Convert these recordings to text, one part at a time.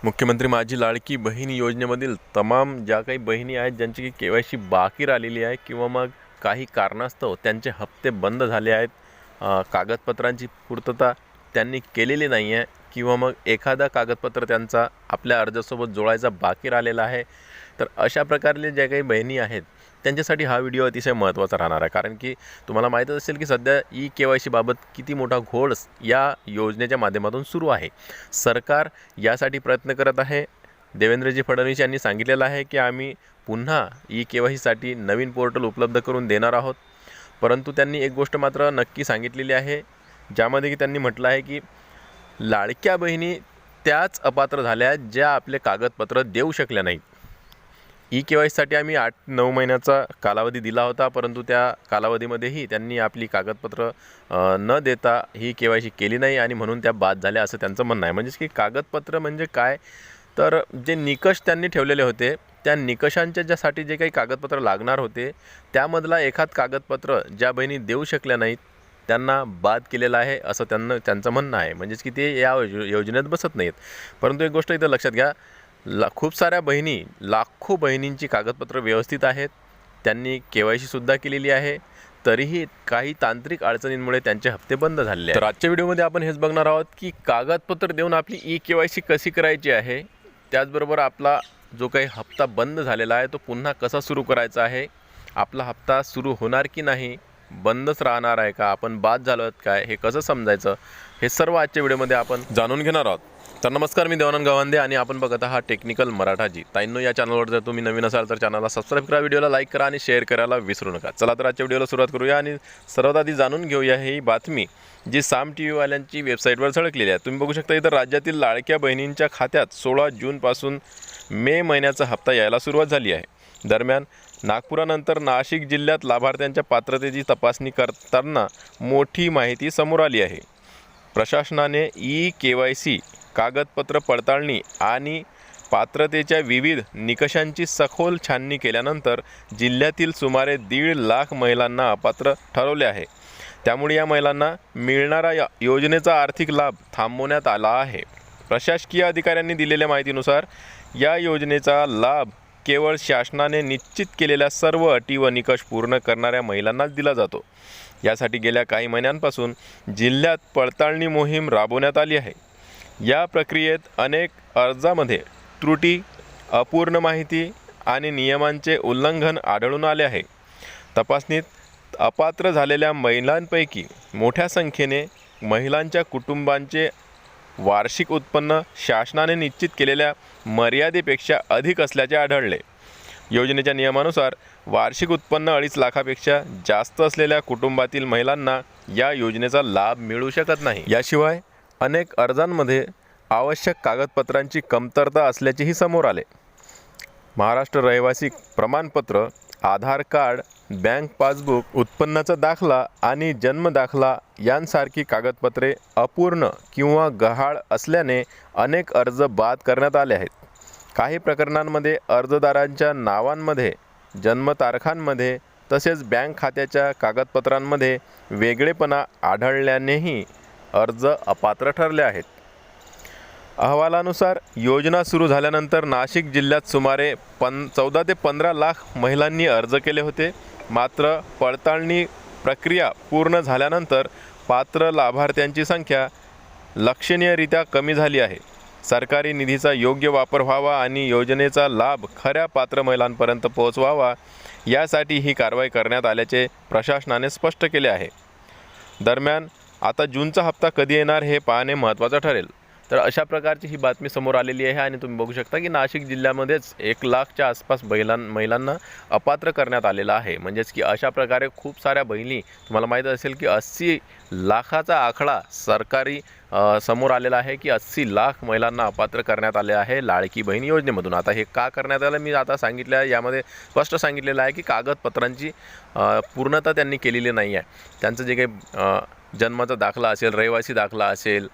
मुख्यमंत्री माझी लाडकी बहीण योजनेमधील तमाम ज्या काही बहिणी आहेत ज्यांची की के.वाय.सी बाकी राहिलेली आहे किंवा मग काही कारणास्तव त्यांचे हप्ते बंद झाले आहेत, कागदपत्रांची पूर्तता त्यांनी केलेली नाही आहे किंवा मग एखादा कागदपत्र त्यांचा आपल्या अर्जासोबत जोडायचा बाकी राहिलेला आहे, तर अशा प्रकारले ज्या काही बहिणी आहेत त्यांच्यासाठी हा व्हिडिओ अतिशय महत्त्वाचा राहणार आहे. कारण की तुम्हाला माहीतच असेल की सध्या के.वाय.सी बाबत किती मोठा घोळ या योजनेच्या माध्यमातून सुरू आहे. सरकार यासाठी प्रयत्न करत आहे. देवेंद्रजी फडणवीस यांनी सांगितलेलं आहे की आम्ही पुन्हा के.वाय.सीसाठी नवीन पोर्टल उपलब्ध करून देणार आहोत. परंतु त्यांनी एक गोष्ट मात्र नक्की सांगितलेली आहे, ज्यामध्ये की त्यांनी म्हटलं आहे की लाडक्या बहिणी त्याच अपात्र झाल्या ज्या आपले कागदपत्र देऊ शकल्या नाहीत. के.वाय.सीसाठी आम्ही 8-9 महिन्याचा कालावधी दिला होता, परंतु त्या कालावधीमध्येही त्यांनी आपली कागदपत्र न देता के.वाय.सी केली नाही आणि म्हणून त्या बाद झाल्या असं त्यांचं म्हणणं आहे. म्हणजेच की कागदपत्र म्हणजे काय, तर जे निकष त्यांनी ठेवलेले होते त्या निकषांच्या ज्यासाठी जे काही कागदपत्र लागणार होते त्यामधला एखाद कागदपत्र ज्या बहिणी देऊ शकल्या नाहीत त्यांना बाद केलेलं आहे असं त्यांचं म्हणणं आहे. म्हणजेच की ते या योजनेत बसत नाहीत. परंतु एक गोष्ट इथं लक्षात घ्या, खूप साऱ्या बहिणी, लाखो बहिणींची कागदपत्र व्यवस्थित आहेत, त्यांनी के.वाय.सीसुद्धा केलेली आहे, तरीही काही तांत्रिक अडचणींमुळे त्यांचे हप्ते बंद झालेले आहेत. तर आजच्या व्हिडिओमध्ये आपण हेच बघणार आहोत की कागदपत्र देऊन आपली के.वाय.सी कशी करायची आहे, त्याचबरोबर आपला जो काही हप्ता बंद झालेला आहे तो पुन्हा कसा सुरू करायचा आहे, आपला हप्ता सुरू होणार की नाही, बंदच राहणार आहे का, आपण बाद झालो आहोत काय, हे कसं समजायचं, हे सर्व आजच्या व्हिडिओमध्ये आपण जाणून घेणार आहोत. तर नमस्कार, मी देवानंद गावंदे आणि आपण बघत आहात टेक्निकल मराठाजी. ताईंनो, या चॅनलवर जर तुम्ही नवीन असाल तर चॅनलला सबस्क्राईब करा, व्हिडिओला लाईक करा आणि शेअर करायला विसरू नका. चला तर आजच्या व्हिडिओला सुरुवात करूया आणि सर्वात आधी जाणून घेऊया ही बातमी जी साम टी व्हीवाल्यांची वेबसाईटवर झळकलेली आहे. तुम्ही बघू शकता इथं राज्यातील लाडक्या बहिणींच्या खात्यात 16 जूनपासून मे महिन्याचा हप्ता यायला सुरुवात झाली आहे. दरम्यान नागपुरानंतर नाशिक जिल्ह्यात लाभार्थ्यांच्या पात्रतेची तपासणी करताना मोठी माहिती समोर आली आहे. प्रशासनाने के.वाय.सी कागदपत्र पडताळणी आणि पात्रतेच्या विविध निकषांची सखोल छाननी केल्यानंतर जिल्ह्यातील सुमारे 1.5 लाख महिलांना अपात्र ठरवले आहे. त्यामुळे या महिलांना मिळणारा योजनेचा आर्थिक लाभ थांबवण्यात आला आहे. प्रशासकीय अधिकाऱ्यांनी दिलेल्या माहितीनुसार या योजनेचा लाभ केवळ शासनाने निश्चित केलेल्या सर्व अटी व निकष पूर्ण करणाऱ्या महिलांनाच दिला जातो. यासाठी गेल्या काही महिन्यांपासून जिल्ह्यात पडताळणी मोहीम राबवण्यात आली आहे. या प्रक्रियेत अनेक अर्जामध्ये त्रुटी, अपूर्ण माहिती आणि नियमांचे उल्लंघन आढळून आले आहे. तपासणीत अपात्र झालेल्या महिलांपैकी मोठ्या संख्येने महिलांच्या कुटुंबांचे वार्षिक उत्पन्न शासनाने निश्चित केलेल्या मर्यादेपेक्षा अधिक असल्याचे आढळले. योजनेच्या नियमानुसार वार्षिक उत्पन्न 2.5 लाखापेक्षा जास्त असलेल्या कुटुंबातील महिलांना या योजनेचा लाभ मिळू शकत नाही. याशिवाय अनेक अर्जांमध्ये आवश्यक कागदपत्रांची कमतरता असल्याचेही समोर आले. महाराष्ट्र रहिवासी प्रमाणपत्र, आधार कार्ड, बँक पासबुक, उत्पन्नाचा दाखला आणि जन्म दाखला यांसारखी कागदपत्रे अपूर्ण किंवा गहाळ असल्याने अनेक अर्ज बाद करण्यात आले आहेत. काही प्रकरणांमध्ये अर्जदारांच्या नावांमध्ये, जन्मतारखांमध्ये तसेच बँक खात्याच्या कागदपत्रांमध्ये वेगळेपणा आढळल्यानेही अर्ज अपात्र ठरले आहेत. अहवालानुसार योजना सुरू झाल्यानंतर नाशिक जिल्ह्यात सुमारे 14 ते 15 लाख महिलांनी अर्ज केले होते. मात्र पडताळणी प्रक्रिया पूर्ण झाल्यानंतर पात्र लाभार्थ्यांची संख्या लक्षणीयरित्या कमी झाली आहे. सरकारी निधीचा योग्य वापर व्हावा आणि योजनेचा लाभ खऱ्या पात्र महिलांपर्यंत पोहोचवावा यासाठी ही कारवाई करण्यात आल्याचे प्रशासनाने स्पष्ट केले आहे. दरम्यान आता जूनचा हप्ता कधी येणार हे पाहणे महत्त्वाचं ठरेल. तर अशा प्रकारची ही बातमी समोर आलेली आहे आणि तुम्ही बघू शकता की नाशिक जिल्ह्यामध्येच 1 लाखच्या आसपास महिलांना अपात्र करण्यात आलेलं आहे. म्हणजेच की अशा प्रकारे खूप साऱ्या बहिणी, तुम्हाला माहीत असेल की 80 लाखाचा आकडा सरकारी समोर आलेला आहे की 80 लाख महिलांना अपात्र करण्यात आले आहे लाडकी बहीण योजनेमधून. आता हे का करण्यात आलं मी आता सांगितलं आहे. यामध्ये स्पष्ट सांगितलेलं आहे की कागदपत्रांची पूर्णता त्यांनी केलेली नाही आहे. त्यांचं जे काही जन्माचा दाखला असेल, रहिवासी दाखला असेल,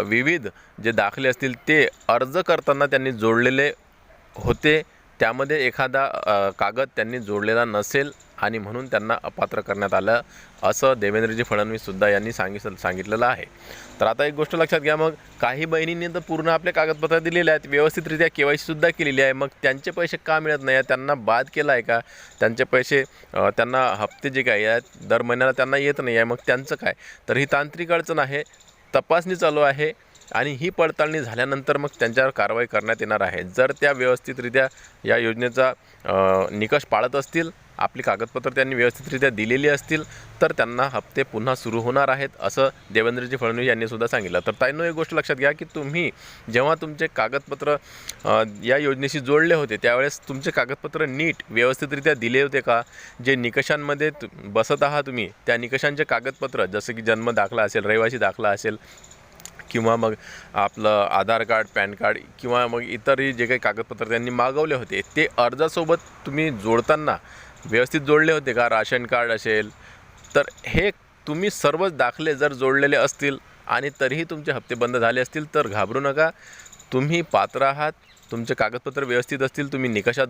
विविध जे दाखले असतील ते अर्ज करताना त्यांनी जोडलेले होते, त्यामध्ये एखादा कागद त्यांनी जोडलेला नसेल आणि म्हणून त्यांना अपात्र करण्यात आलं असं देवेंद्रजी फडणवीससुद्धा यांनी सांगितलेलं आहे. तर आता एक गोष्ट लक्षात घ्या, मग काही बहिणींनी तर पूर्ण आपले कागदपत्र दिलेले आहेत, व्यवस्थितरित्या KYCसुद्धा केलेली आहे, मग त्यांचे पैसे का मिळत नाही आहे? त्यांना बाद केला आहे का? त्यांचे पैसे त्यांना हप्ते जे काही आहेत दर महिन्याला त्यांना येत नाही आहे, मग त्यांचं काय? तर ही तांत्रिक अडचण आहे, तपासणी चालू आहे आणि ही पडताळणी झाल्यानंतर मग त्यांच्यावर कारवाई करण्यात येणार आहे. जर त्या व्यवस्थितरित्या या योजनेचा निकष पाळत असतील, आपली कागदपत्र त्यांनी व्यवस्थितरित्या दिलेली असतील, तर त्यांना हप्ते पुन्हा सुरू होणार आहेत असं देवेंद्रजी फडणवीस यांनी सुद्धा सांगितलं. तर ताईंनो, एक गोष्ट लक्षात घ्या की तुम्ही जेव्हा तुमचे कागदपत्र या योजनेशी जोडले होते त्यावेळेस तुमचे कागदपत्र नीट व्यवस्थितरित्या दिले होते का? जे निकषांमध्ये बसत आहात तुम्ही, त्या निकषांचे कागदपत्र जसं की जन्म दाखला असेल, रहिवासी दाखला असेल, किंवा मग आपलं आधार कार्ड, पॅन कार्ड किंवा मग इतरही जे काही कागदपत्र त्यांनी मागवले होते ते अर्जासोबत तुम्ही जोडताना व्यवस्थित जोडले होते का? राशन कार्ड असेल तर हे तुम्ही सर्वच दाखले जर जोडलेले असतील आणि तरीही तुमचे हप्ते बंद झाले असतील तर घाबरू नका. तुम्ही पात्र आहात, तुमचे कागदपत्र व्यवस्थित असतील, तुम्ही निकषात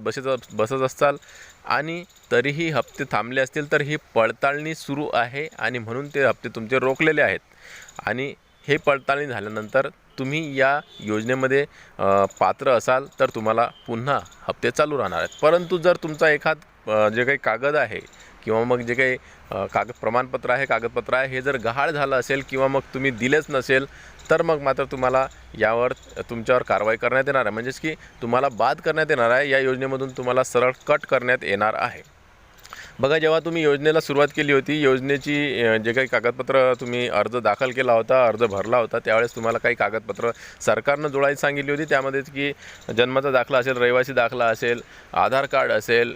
बसत असाल आणि तरीही हप्ते थांबले असतील तर ही पडताळणी सुरू आहे आणि म्हणून ते हप्ते तुमचे रोखलेले आहेत. आणि हे पडताळणी झाल्यानंतर तुम्ही या योजनेमध्ये पात्र असाल तर तुम्हाला पुन्हा हप्ते चालू राहणार आहेत. परंतु जर तुमचा जे काही कागद आहे किंवा मग जे काही प्रमाणपत्र आहे, कागदपत्र आहे, हे जर गहाळ झालं असेल किंवा मग तुम्ही दिलेच नसेल तर मग मात्र तुम्हाला तुमच्यावर कारवाई करण्यात येणार आहे, म्हणजेच की तुम्हाला बाद करण्यात येणार आहे. या योजनेमधून तुम्हाला सरळ कट करण्यात येणार आहे. बघा, जेव्हा तुम्ही योजनेला सुरुवात केली होती, योजनेची जे काही कागदपत्र तुम्ही अर्ज दाखल केला होता, अर्ज भरला होता, त्यावेळेस तुम्हाला काही कागदपत्र सरकारनं जोडायला सांगितली होती. त्यामध्येच की जन्माचा दाखला असेल, रहिवासी दाखला असेल, आधार कार्ड असेल,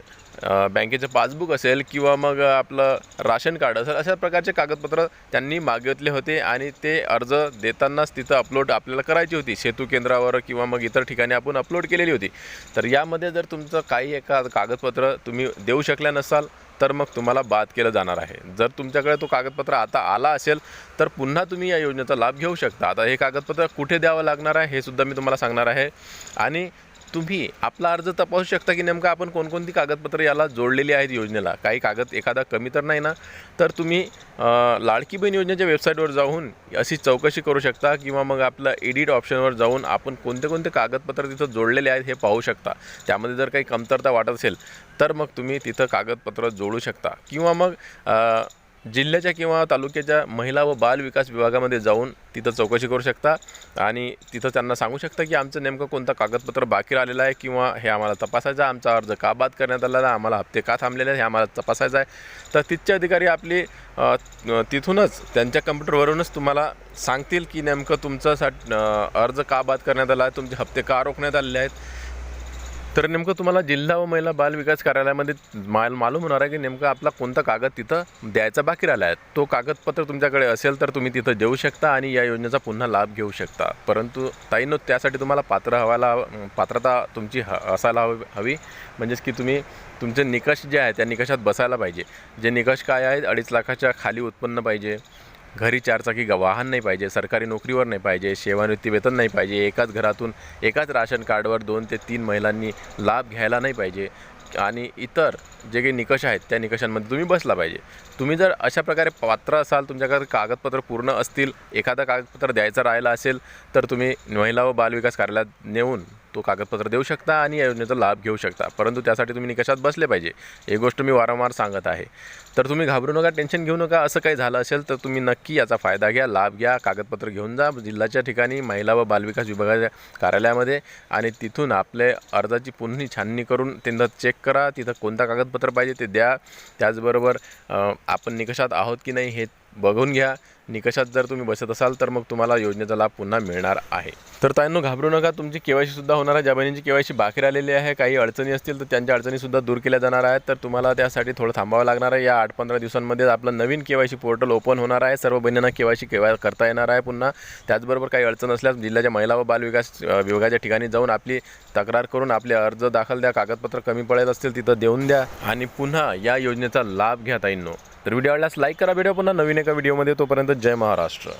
बँकेचं पासबुक असेल किंवा मग आपलं राशन कार्ड असेल, अशा प्रकारचे कागदपत्र त्यांनी मागितले होते आणि ते अर्ज देतानाच तिथं अपलोड आपल्याला करायची होती. सेतू केंद्रावर किंवा मग इतर ठिकाणी आपण अपलोड केलेली होती. तर यामध्ये जर तुमचं काही एका कागदपत्र तुम्ही देऊ शकल्या नसाल तर मग तुम्हाला बाद केलं जाणार आहे. जर तुमच्याकडे तो कागदपत्र आता आला असेल तर पुन्हा तुम्ही या योजनेचा लाभ घेऊ शकता. आता हे कागदपत्र कुठे द्यावं लागणार आहे हे सुद्धा मी तुम्हाला सांगणार आहे आणि तुम्ही आपला अर्ज तपासू शकता की नेमकं आपण कोणकोणती कागदपत्र याला जोडलेली आहेत योजनेला. काही कागद एखादा कमी तर नाही ना? तर तुम्ही लाडकी बहीण योजनेच्या वेबसाईटवर जाऊन अशी चौकशी करू शकता किंवा मग आपलं एडिट ऑप्शनवर जाऊन आपण कोणते कोणते कागदपत्र तिथं जोडलेले आहेत हे पाहू शकता. त्यामध्ये जर काही कमतरता वाटत असेल तर मग तुम्ही तिथं कागदपत्र जोडू शकता किंवा मग जिल्ह्याच्या किंवा तालुक्याच्या महिला व बाल विकास विभागामध्ये जाऊन तिथं चौकशी करू शकता आणि तिथं त्यांना सांगू शकता की आमचं नेमकं कोणतं कागदपत्र बाकी राहिलेलं आहे किंवा हे आम्हाला तपासायचं आहे, आमचा अर्ज का बाद करण्यात आलेला आहे, आम्हाला हप्ते का थांबलेले आहे हे आम्हाला तपासायचं आहे. तर तिथचे अधिकारी आपली तिथूनच त्यांच्या कम्प्युटरवरूनच तुम्हाला सांगतील की नेमकं तुमचा अर्ज का बाद करण्यात आला आहे, तुमचे हप्ते का रोखण्यात आलेले आहेत. तर नेमकं तुम्हाला जिल्हा व महिला बाल विकास कार्यालयामध्ये मालूम होणार आहे की नेमकं आपला कोणता कागद तिथं द्यायचा बाकी राहिला आहे. तो कागदपत्र तुमच्याकडे असेल तर तुम्ही तिथं देऊ शकता आणि या योजनेचा पुन्हा लाभ घेऊ शकता. परंतु ताईंनो, त्यासाठी तुम्हाला पात्रता तुमची असायला हवी, म्हणजेच की तुम्ही तुमचे निकष जे आहेत त्या निकषात बसायला पाहिजे. जे निकष काय आहेत, 2.5 लाखाच्या खाली उत्पन्न पाहिजे, घरी 4 चाकी वाहन नाही पाहिजे, सरकारी नोकरीवर नाही पाहिजे, सेवानिवृत्ती वेतन नाही पाहिजे, एकाच घरातून एकाच राशन कार्डवर 2 ते 3 महिलांनी लाभ घ्यायला नाही पाहिजे आणि इतर जे काही निकष आहेत त्या निकषांमध्ये तुम्ही बसला पाहिजे. तुम्ही जर अशा प्रकारे पात्र असाल, तुमच्याकडे कागदपत्र पूर्ण असतील, एखादा कागदपत्र द्यायचा राहिला असेल तर तुम्ही महिला व बालविकास कार्यालयात नेऊन तो कागदपत्र देऊ शकता आणि या योजनेचा लाभ घेऊ शकता. परंतु त्यासाठी तुम्ही निकषात बसले पाहिजे. एक गोष्ट मी वारंवार सांगत आहे. तर तुम्ही घाबरू नका, टेन्शन घेऊ नका. असं काही झालं असेल तर तुम्ही नक्की याचा फायदा घ्या, लाभ घ्या, कागदपत्र घेऊन जा जिल्ह्याच्या ठिकाणी महिला व बालविकास विभागाच्या कार्यालयामध्ये आणि तिथून आपले अर्जाची पुन्हा छाननी करून तिथं चेक करा, तिथं कोणता कागदपत्र पाहिजे ते द्या. त्याचबरोबर आपण निकषात आहोत की नाही हे बघून घ्या. निकषात जर तुम्ही बसत असाल तर मग तुम्हाला योजनेचा लाभ पुन्हा मिळणार आहे. तर ताईंनो, घाबरू नका, तुमची KYC सुद्धा होणार आहे. ज्या बहिणींची KYC बाकी राहिलेली आहे, काही अडचणी असतील तर त्यांच्या अडचणीसुद्धा दूर केल्या जाणार आहेत. तर तुम्हाला त्यासाठी थोडं थांबावं लागणार आहे. या 8-15 दिवसांमध्ये आपलं नवीन KYC पोर्टल ओपन होणार आहे. सर्व बहिणींना KYC करता येणार आहे पुन्हा. त्याचबरोबर काही अडचण असल्यास जिल्ह्याच्या महिला व बालविकास विभागाच्या ठिकाणी जाऊन आपली तक्रार करून आपले अर्ज दाखल द्या. कागदपत्र कमी पडत असतील तिथं देऊन द्या आणि पुन्हा या योजनेचा लाभ घ्या ताईंनो. तर व्हिडिओ आवडल्यास लाईक करा. व्हिडिओ पुन्हा नवीन एका व्हिडिओमध्ये. तोपर्यंत जय महाराष्ट्र.